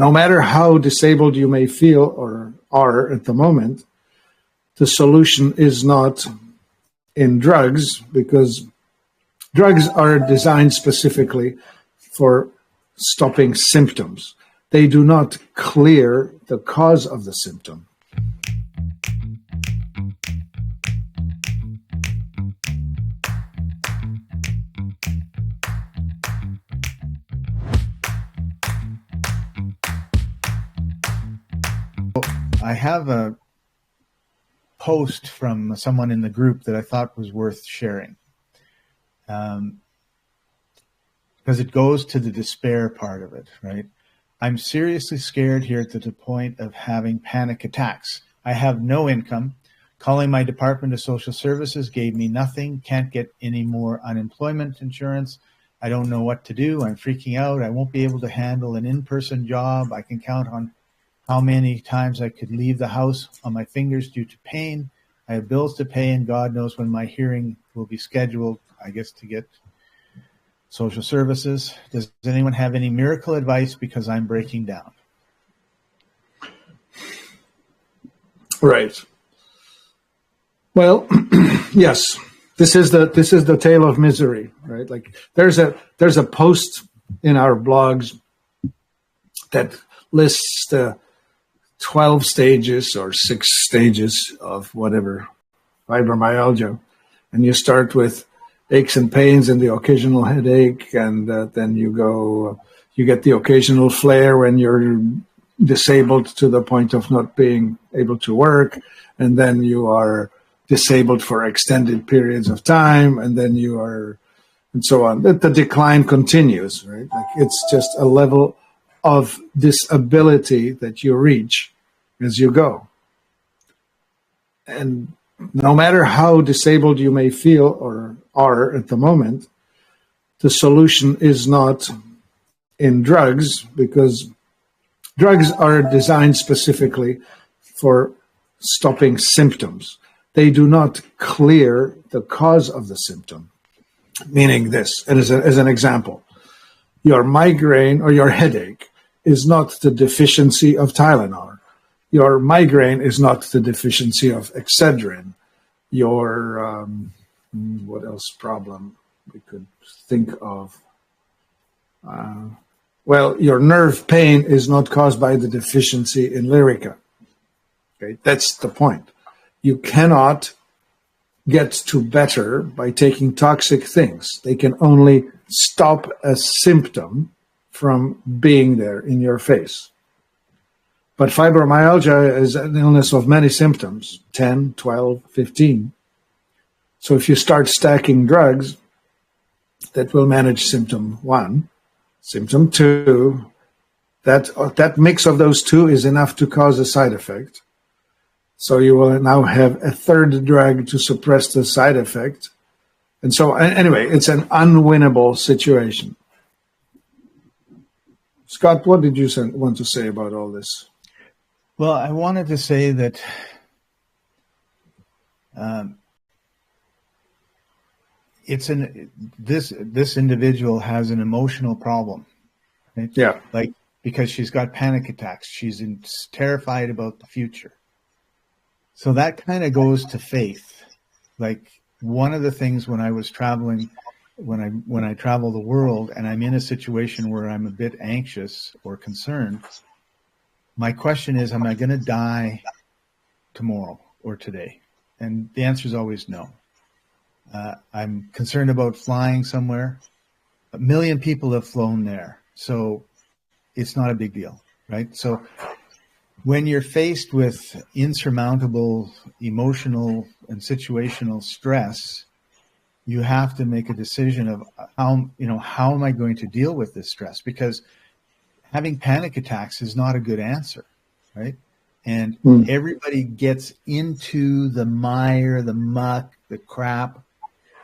No matter how disabled you may feel or are at the moment, the solution is not in drugs, because drugs are designed specifically for stopping symptoms. They do not clear the cause of the symptom. I have a post from someone in the group that I thought was worth sharing, because it goes to the despair part of it, right? I'm seriously scared here to the point of having panic attacks. I have no income. Calling my Department of Social Services gave me nothing. Can't get any more unemployment insurance. I don't know what to do. I'm freaking out. I won't be able to handle an in-person job. I can count on how many times I could leave the house on my fingers due to pain. I have bills to pay, and God knows when my hearing will be scheduled, I guess, to get social services. Does anyone have any miracle advice, because I'm breaking down? Right. Well, yes, this is the tale of misery, right? Like there's a post in our blogs that lists the 12 stages or 6 stages of whatever fibromyalgia, and you start with aches and pains and the occasional headache, and then you get the occasional flare when you're disabled to the point of not being able to work, and then you are disabled for extended periods of time, and then you are, and so on. The decline continues, right? Like it's just a level of disability that you reach as you go. And no matter how disabled you may feel or are at the moment, the solution is not in drugs, because drugs are designed specifically for stopping symptoms. They do not clear the cause of the symptom. Meaning this, and as an example, your migraine or your headache is not the deficiency of Tylenol. Your migraine is not the deficiency of Excedrin. Your, what else problem we could think of? Well, your nerve pain is not caused by the deficiency in Lyrica. Okay, that's the point. You cannot get to better by taking toxic things. They can only stop a symptom from being there in your face. But fibromyalgia is an illness of many symptoms, 10, 12, 15. So if you start stacking drugs that will manage symptom 1, symptom 2, that mix of those 2 is enough to cause a side effect. So you will now have a third drug to suppress the side effect. And so anyway, it's an unwinnable situation. Scott, what did you want to say about all this? Well, I wanted to say that this individual has an emotional problem. Right? Yeah. Like, because she's got panic attacks. She's terrified about the future. So that kind of goes to faith. Like one of the things when I was traveling, when I travel the world and I'm in a situation where I'm a bit anxious or concerned, my question is, am I going to die tomorrow or today? And the answer is always no. I'm concerned about flying somewhere. 1 million people have flown there. So it's not a big deal, right? So when you're faced with insurmountable emotional and situational stress, you have to make a decision of how am I going to deal with this stress? Because having panic attacks is not a good answer, right? And everybody gets into the mire, the muck, the crap,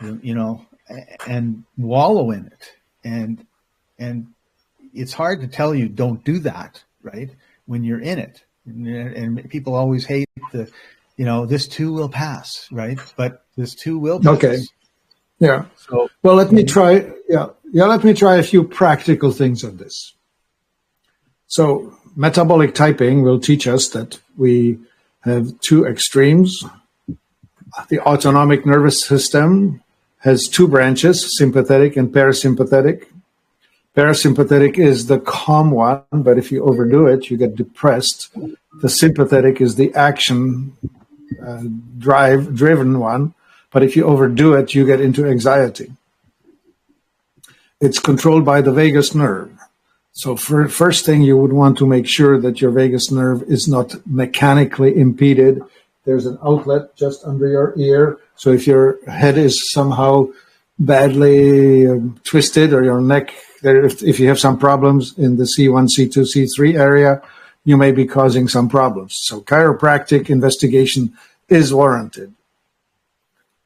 and wallow in it. And it's hard to tell you don't do that, right? When you're in it. And people always hate this too will pass, right? But this too will pass. Okay. Yeah. So, well, let me try. Yeah. Let me try a few practical things on this. So metabolic typing will teach us that we have two extremes. The autonomic nervous system has two branches, sympathetic and parasympathetic. Parasympathetic is the calm one, but if you overdo it, you get depressed. The sympathetic is the action driven one, but if you overdo it, you get into anxiety. It's controlled by the vagus nerve. So first thing, you would want to make sure that your vagus nerve is not mechanically impeded. There's an outlet just under your ear. So if your head is somehow badly twisted, or your neck, if you have some problems in the C1, C2, C3 area, you may be causing some problems. So chiropractic investigation is warranted.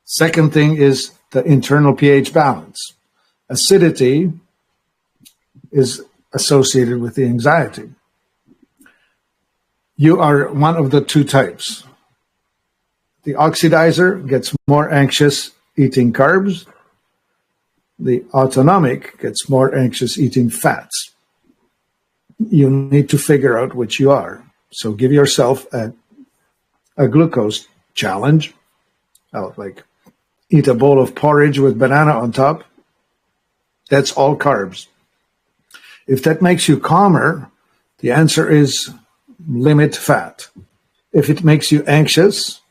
Second thing is the internal pH balance. Acidity is associated with the anxiety. You are one of the two types. The oxidizer gets more anxious eating carbs. The autonomic gets more anxious eating fats. You need to figure out which you are. So give yourself a glucose challenge, like eat a bowl of porridge with banana on top. That's all carbs. If that makes you calmer, the answer is limit fat. If it makes you anxious,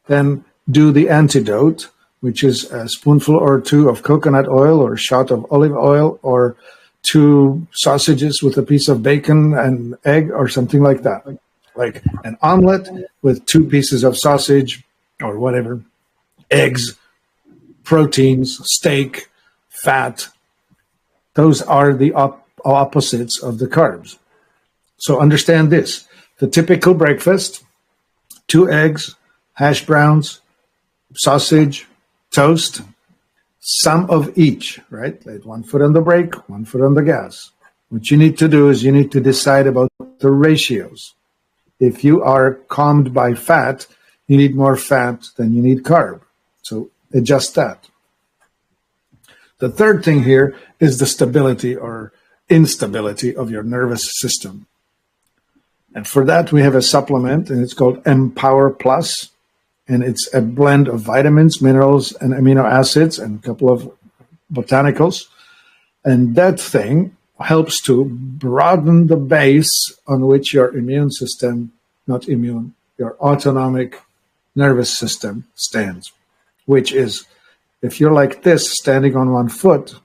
then do the antidote, which is a spoonful or two of coconut oil or a shot of olive oil or 2 sausages with a piece of bacon and egg or something like that. Like an omelet with 2 pieces of sausage or whatever, eggs, proteins, steak, fat. Those are the opposites of the carbs. So understand this. The typical breakfast, 2 eggs, hash browns, sausage, toast, some of each, right? Like 1 foot on the brake, 1 foot on the gas. What you need to do is you need to decide about the ratios. If you are calmed by fat, you need more fat than you need carb. So adjust that. The third thing here is the stability or instability of your nervous system. And for that, we have a supplement, and it's called Empower Plus. And it's a blend of vitamins, minerals, and amino acids, and a couple of botanicals. And that thing helps to broaden the base on which your immune system, your autonomic nervous system stands, which is, if you're like this, standing on 1 foot,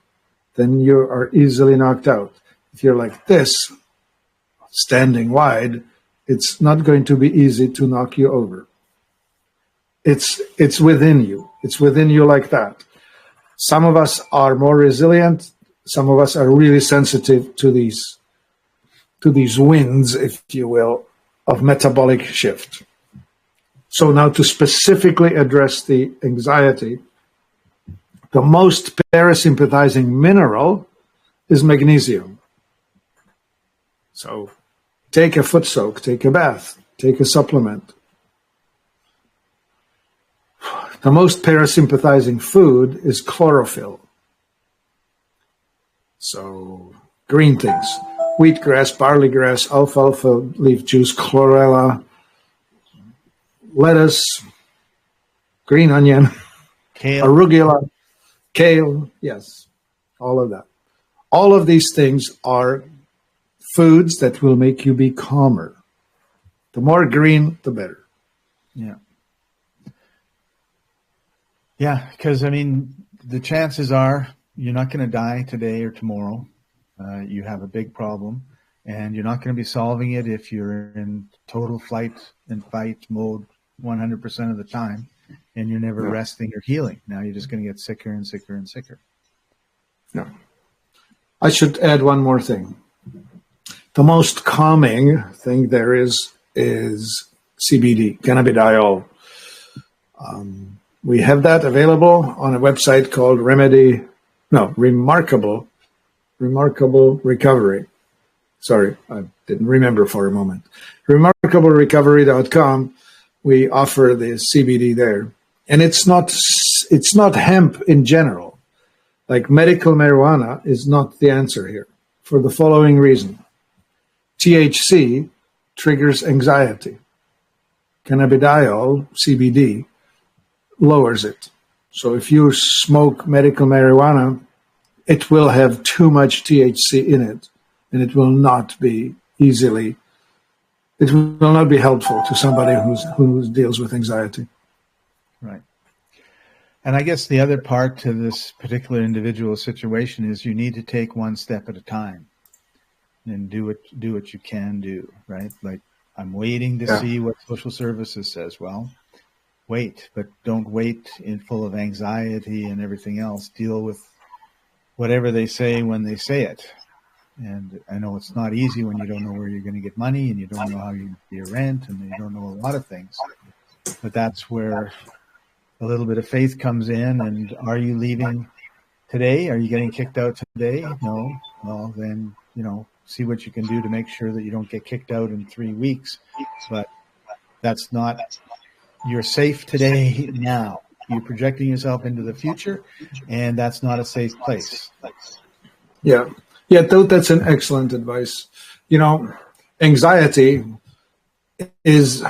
then you are easily knocked out. If you're like this, standing wide, it's not going to be easy to knock you over. It's within you. It's within you like that. Some of us are more resilient. Some of us are really sensitive to these winds, if you will, of metabolic shift. So now to specifically address the anxiety, the most parasympathizing mineral is magnesium. So take a foot soak, take a bath, take a supplement. The most parasympathizing food is chlorophyll. So green things, wheatgrass, barley grass, alfalfa leaf juice, chlorella, lettuce, green onion, Kale. arugula, kale, yes, all of that. All of these things are foods that will make you be calmer. The more green, the better. Yeah. Yeah, because, I mean, the chances are you're not going to die today or tomorrow. You have a big problem, and you're not going to be solving it if you're in total flight and fight mode 100% of the time, and you're never resting or healing. Now you're just going to get sicker and sicker and sicker. Yeah. I should add one more thing. The most calming thing there is CBD, cannabidiol. We have that available on a website called Remarkable Recovery. Sorry, I didn't remember for a moment. RemarkableRecovery.com. We offer the CBD there, and it's not hemp in general. Like medical marijuana is not the answer here for the following reason. THC triggers anxiety. Cannabidiol, CBD, lowers it. So if you smoke medical marijuana, it will have too much THC in it, and it will not be helpful to somebody who deals with anxiety. Right. And I guess the other part to this particular individual situation is you need to take one step at a time and do what you can do, right? Like, I'm waiting to see what social services says. Well, wait, but don't wait in full of anxiety and everything else. Deal with whatever they say when they say it. And I know it's not easy when you don't know where you're going to get money and you don't know how you pay your rent and you don't know a lot of things. But that's where a little bit of faith comes in. And are you leaving today? Are you getting kicked out today? No. Well, then, see what you can do to make sure that you don't get kicked out in 3 weeks. But that's not, you're safe today now. You're projecting yourself into the future, and that's not a safe place. Yeah, that's an excellent advice. Anxiety is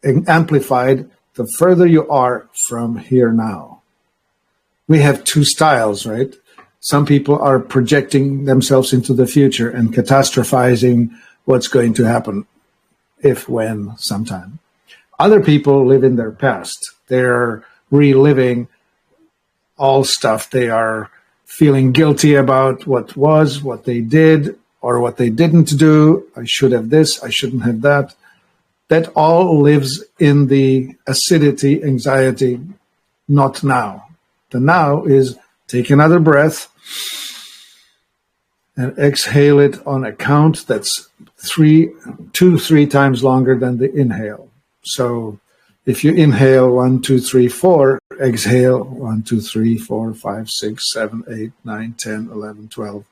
amplified the further you are from here now. We have two styles, right? Some people are projecting themselves into the future and catastrophizing what's going to happen if, when, sometime. Other people live in their past. They're reliving all stuff. They are feeling guilty about what was, what they did, or what they didn't do. I should have this, I shouldn't have that. That all lives in the acidity, anxiety, not now. The now is take another breath and exhale it on a count that's 3 times longer than the inhale. So if you inhale 1, 2, 3, 4, exhale 1, 2, 3, 4, 5, 6, 7, 8, 9, 10, 11, 12,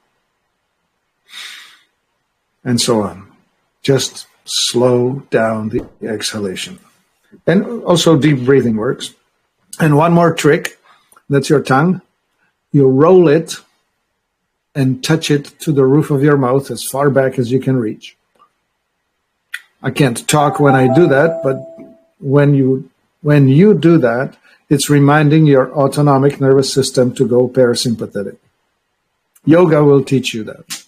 and so on. Just slow down the exhalation. And also deep breathing works. And one more trick, that's your tongue. You roll it and touch it to the roof of your mouth as far back as you can reach. I can't talk when I do that, but when you do that, it's reminding your autonomic nervous system to go parasympathetic. Yoga will teach you that.